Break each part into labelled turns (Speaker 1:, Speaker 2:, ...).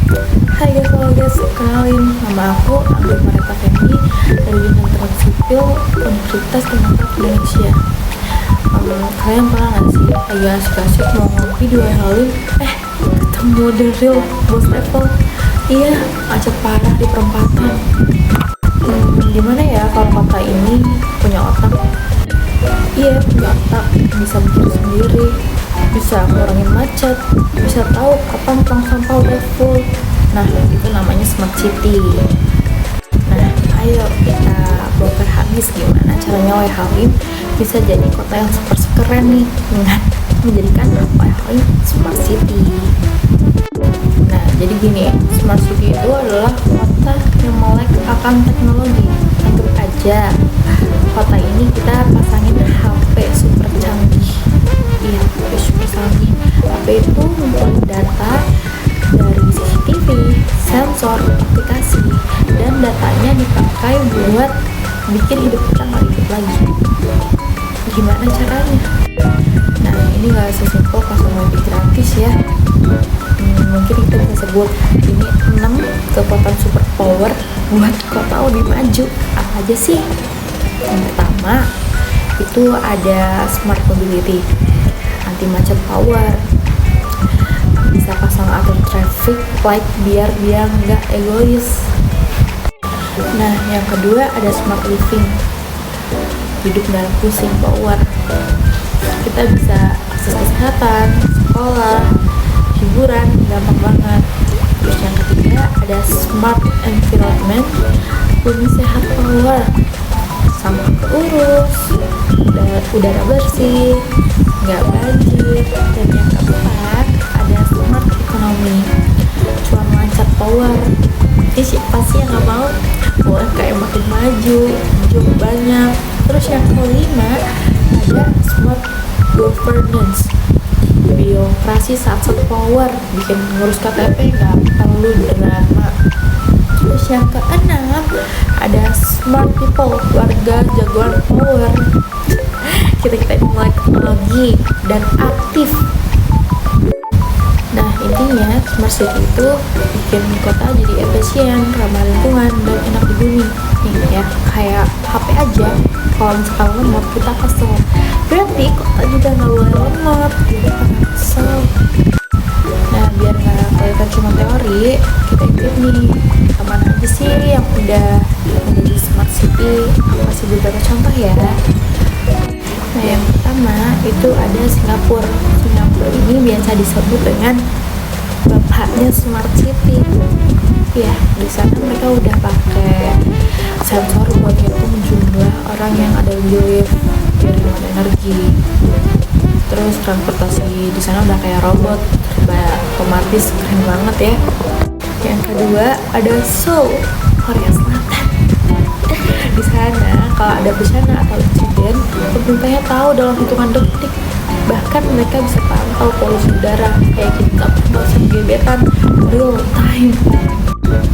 Speaker 1: Hai guys, halo guys, kenalin nama aku Anggun Marita Fendi dari Bintang Terang Sipil Universitas Demokrat Indonesia. Kalian pernah gak sih lagi asik-asik mau ngopi di Halim, ketemu The Real Boss Level? Iya, macet parah di perempatan. Gimana ya kalau kota ini punya otak? Iya, punya otak, bisa mikir sendiri, bisa ngurangin macet, bisa tahu kapan tong sampah udah full. Nah, itu namanya smart city. Nah, ayo kita bongkar habis gimana caranya Halim bisa jadi kota yang super keren nih dengan menjadikan Halim smart city. Nah, jadi gini, smart city itu adalah kota yang melek akan teknologi. Anggap aja kota ini kita pasangin HP super canggih. Iya, HP super canggih. HP itu ngumpulin data dari CCTV, sensor, aplikasi, dan datanya dipakai buat bikin hidup kita nggak ribet lagi. Gimana caranya? Nah, ini nggak sesimpel pasang wifi gratis ya. Mungkin kita bisa sebut ini 6 kekuatan super power buat kota lebih maju. Apa aja sih? Yang pertama itu ada smart mobility, anti macet power, bisa pasang atur traffic light biar dia nggak egois. Nah, yang kedua ada smart living, hidup nggak pusing power, kita bisa akses kesehatan, sekolah, hiburan gampang banget. Terus yang ketiga ada smart environment, bumi sehat power, sampah keurus, udara bersih, nggak banjir. Dan yang keempat ada smart economy, cuan lancar power. Ini siapa sih yang nggak mau UMKM makin maju, job banyak. Terus yang kelima ada smart governance, birokrasi satset power, bikin ngurus KTP nggak perlu drama. Terus yang keenam ada smart people, warga jagoan power, kita ini mulai teknologi dan aktif. Nah, intinya smart city itu bikin kota jadi efisien, ramah lingkungan, dan enak di bumi. Nih ya, kayak HP aja, kalau misalkan lemot kita kesel, berarti kota juga nggak boleh lemot, kita kesel. Nah, biar nggak kelihatan cuma teori, kita intip nih kemana aja sih yang udah menjadi smart city. Aku kasih beberapa contoh ya. Nah, yang pertama itu ada Singapura. Singapura ini biasa disebut dengan bapaknya smart city. Ya, di sana mereka udah pakai sensor buat ngitung jumlah orang yang ada di lift biar hemat energi. Terus transportasi di sana udah kayak robot, otomatis, keren banget ya. Yang kedua ada Seoul, Korea Selatan. Di sana kalau ada bencana atau insiden, pemerintahnya tahu dalam hitungan detik. Bahkan mereka bisa pantau polusi udara kayak kita langsung gebetan real time.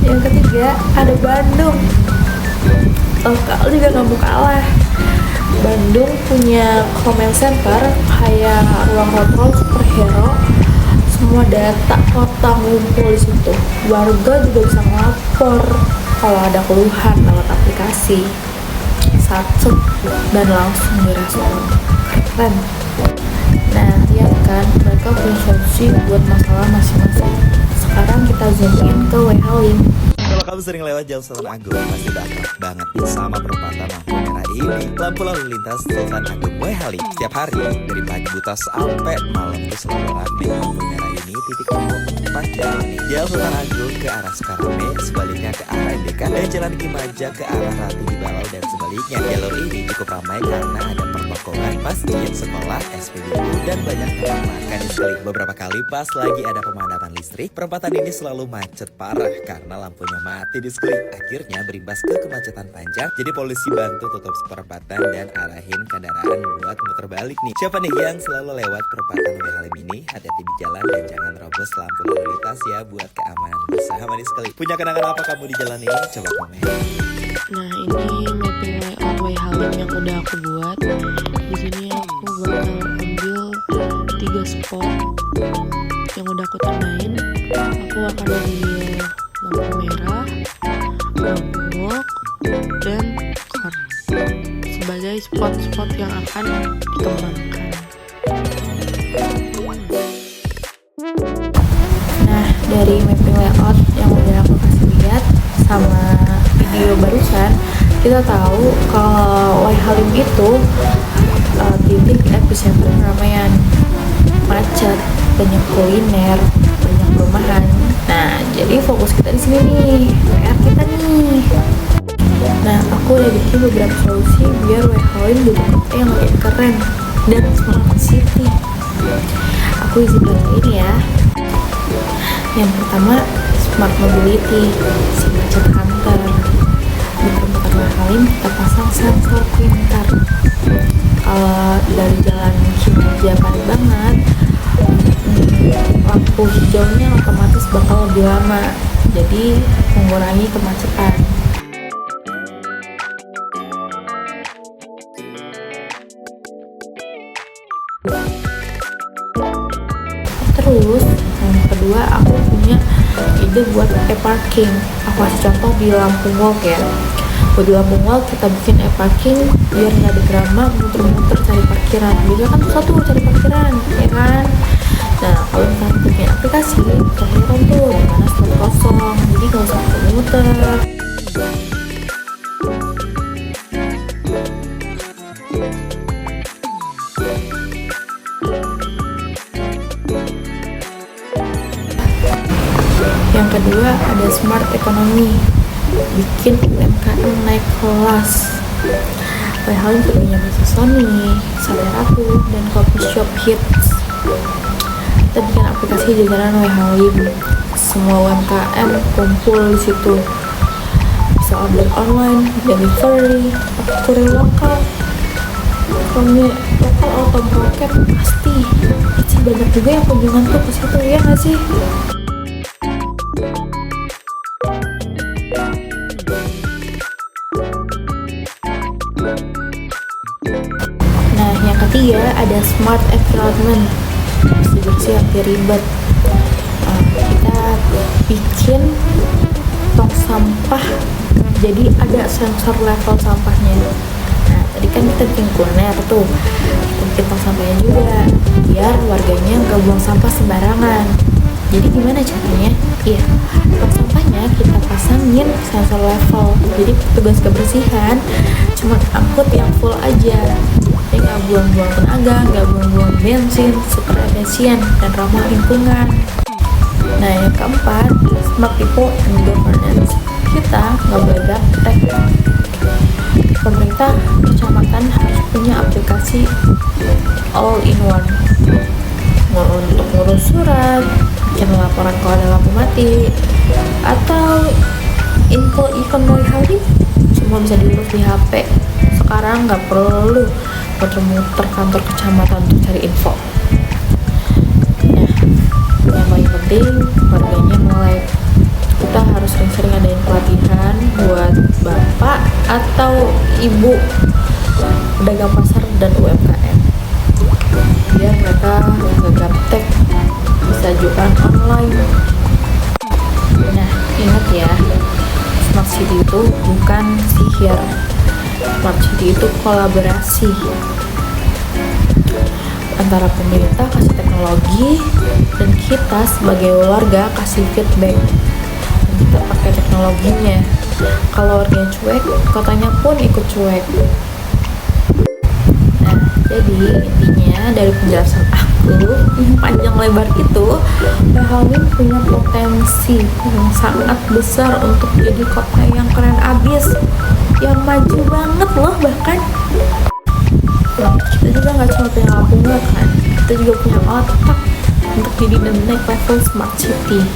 Speaker 1: Yang ketiga ada Bandung. Lokal juga nggak mau kalah. Bandung punya command center kayak ruang kontrol superhero. Semua data kota ngumpul di situ. Warga juga bisa ngelapor kalau ada keluhan lewat aplikasi, satu dan langsung direspon. Keren. Nah, lihat kan, mereka punya solusi buat masalah masing-masing. Sekarang kita zoom in ke Halim.
Speaker 2: Kalau kamu sering lewat Jalan Sultan Agung, pasti udah akrab banget sama perempatan lampu merah ini. Lampu lalu lintas Sultan Agung Halim. Setiap hari, dari pagi buta sampai malam tuh selalu ramai. Lampu merah ini titik umum tempat jalan Jalan Sultan Agung ke arah Sukarame, sebaliknya ke arah MBK, dan Jalan Kimaja ke arah Ratu di Balau dan sebaliknya. Jalur ini cukup ramai karena ada pertokoan, masjid, sekolah, SPBU, dan banyak tempat makan sekali. Beberapa kali pas lagi ada pemadaman listrik, perempatan ini selalu macet parah karena lampunya mati di sekali. Akhirnya berimbas ke kemacetan panjang. Jadi polisi bantu tutup perempatan dan arahin kendaraan buat muter balik nih. Siapa nih yang selalu lewat perempatan Halim ini? Hati-hati di jalan dan jangan terobos lampu lalu lintas ya buat keamanan bersama nih sekali. Punya kenangan apa kamu di jalan ini? Coba komen.
Speaker 3: Nah, ini mapping layout Halim yang udah aku buat. Di sini aku bakal ambil 3 spot yang udah aku tandain. Aku akan ambil lampu merah, lampu walk, dan car sebagai spot-spot yang akan dikembangkan.
Speaker 1: Nah, dari mapping layout yang udah aku kasih lihat sama video barusan, kita tahu kalau Wai Halim itu titik epicenter keramaian, macet, banyak kuliner, banyak perumahan. Nah, jadi fokus kita di sini nih, PR kita nih. Nah, aku udah bikin beberapa solusi biar Wai Halim jadi kota yang makin keren dan smart city. Aku izin bacain ya. Yang pertama, smart mobility, si macet hunter. Di permukaan Wai Halim kita pasang sensor pintar. Kalau dari jalan Kinerja paling banget, lampu hijaunya otomatis bakal lebih lama, jadi mengurangi kemacetan. Terus yang kedua, aku punya ide buat e-parking. Aku kasih contoh di Lampung Walk ya. Buat di Lampung Walk kita bikin e-parking biar nggak ada drama muter-muter cari parkiran. Biasanya kan susah tuh cari parkiran, ya kan? Nah, kalau misalnya bikin aplikasi, kelihatan tuh dimana slot kosong, jadi nggak usah muter-muter. Yang kedua ada smart economy, bikin UMKM naik kelas. Wai Halim punya bisnis Sony, Saleraku, dan coffee shop hits. Kita bikin aplikasi jajaran Wai Halim, semua UMKM kumpul di situ. Bisa order online, delivery, kurir lokal. Kalau lokal auto roket pasti banyak juga yang kunjungan tuh ke situ, ya nggak sih? Nah, yang ketiga ada smart environment, bersih-bersih anti ribet. Kita bikin tong sampah, jadi ada sensor level sampahnya. Nah, tadi kan kita bikin kuliner tuh, kita bikin tong sampahnya juga, biar warganya nggak buang sampah sembarangan. Jadi gimana caranya? Iya, tong sampahnya kita pasangin sensor level, jadi petugas kebersihan cuma angkut yang full aja, jadi nggak buang-buang tenaga, nggak buang-buang bensin, super efisien dan ramah lingkungan. Nah, yang keempat, smart people and governance. Kita nggak boleh gaptek. Pemerintah kecamatan harus punya aplikasi all in one, untuk ngurus surat, bikin laporan kalau ada lampu mati, atau info event Wai Halim semua bisa diurus di HP. Sekarang nggak perlu muter-muter kantor kecamatan untuk cari info. Nah, yang paling penting warganya melek. Kita harus sering-sering adain pelatihan buat bapak atau ibu pedagang pasar dan UMKM, biar mereka nggak gaptek, bisa jualan online. Nah, ingat ya, smart city itu bukan sihir. Smart city itu kolaborasi antara pemerintah kasih teknologi dan kita sebagai warga kasih feedback, dan kita pakai teknologinya. Kalau warganya cuek, kotanya pun ikut cuek. Nah, jadi intinya dari penjelasan aku yang panjang lebar itu, Wai Halim punya potensi yang sangat besar untuk jadi kota yang keren abis, yang maju banget loh bahkan. Nah, kita juga nggak cuma punya lampu kan, kita juga punya otak untuk jadi the next level smart city.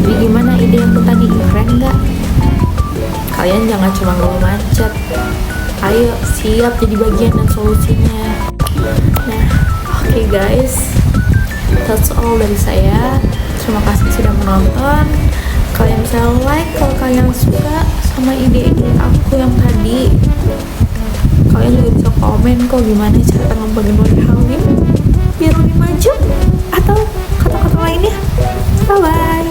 Speaker 1: Jadi gimana ide aku tadi, keren nggak? Kalian jangan cuma ngomong macet, ayo siap jadi bagian dan solusinya. Nah, oke guys, that's all dari saya. Terima kasih sudah menonton. Kalian bisa like kalau kalian suka sama ide-ide aku yang tadi. Kalian juga bisa komen kok gimana cara ngembangin Wai Halim biar lebih maju, atau kata-kata lainnya. Bye bye.